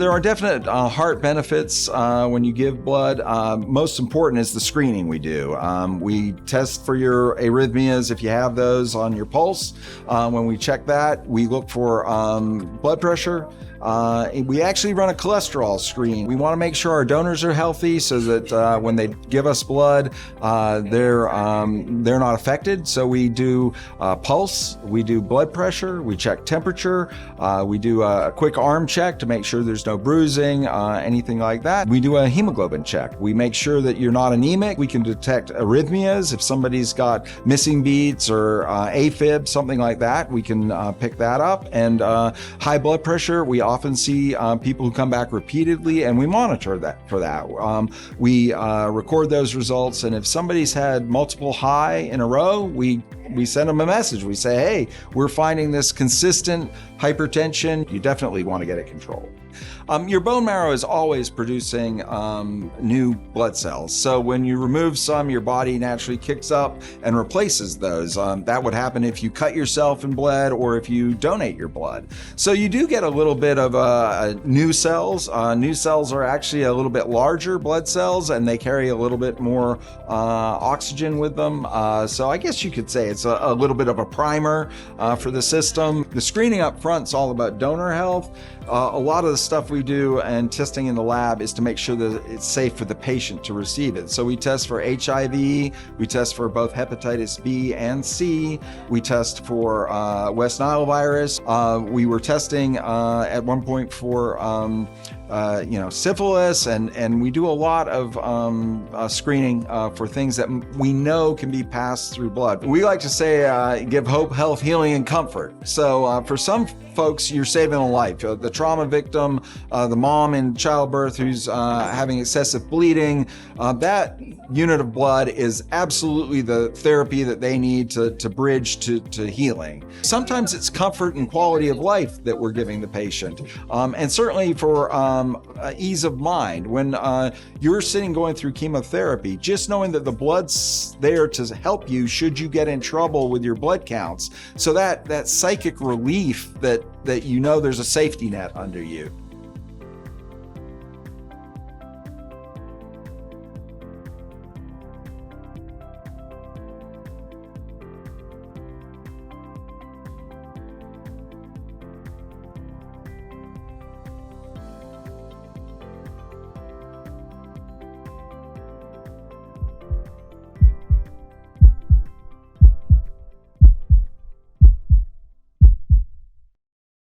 There are definite heart benefits when you give blood. Most important is the screening we do. We test for your arrhythmias if you have those on your pulse. When we check that, we look for blood pressure. We actually run a cholesterol screen. We want to make sure our donors are healthy so that when they give us blood, they're not affected. So we do pulse, we do blood pressure, we check temperature, we do a quick arm check to make sure there's no bruising, anything like that. We do a hemoglobin check. We make sure that you're not anemic. We can detect arrhythmias. If somebody's got missing beats or AFib, something like that, we can pick that up. And high blood pressure, we often see people who come back repeatedly, and we monitor that for that. We record those results, and if somebody's had multiple high in a row, we send them a message. We say, hey, we're finding this consistent hypertension. You definitely want to get it controlled. Your bone marrow is always producing new blood cells. So when you remove some, your body naturally kicks up and replaces those. That would happen if you cut yourself and bled or if you donate your blood. So you do get a little bit of new cells. New cells are actually a little bit larger blood cells, and they carry a little bit more oxygen with them. So I guess you could say it's a little bit of a primer for the system. The screening up front is all about donor health. A lot of the stuff we do and testing in the lab is to make sure that it's safe for the patient to receive it. So we test for HIV, we test for both hepatitis B and C, we test for West Nile virus. We were testing at one point for syphilis, and we do a lot of screening for things that we know can be passed through blood. We like to say give hope, health, healing, and comfort. So for some folks, you're saving a life. The trauma victim, the mom in childbirth who's having excessive bleeding, that unit of blood is absolutely the therapy that they need to bridge to healing. Sometimes it's comfort and quality of life that we're giving the patient. And certainly for ease of mind. When you're sitting going through chemotherapy, just knowing that the blood's there to help you should you get in trouble with your blood counts. So that psychic relief that you know there's a safety net under you.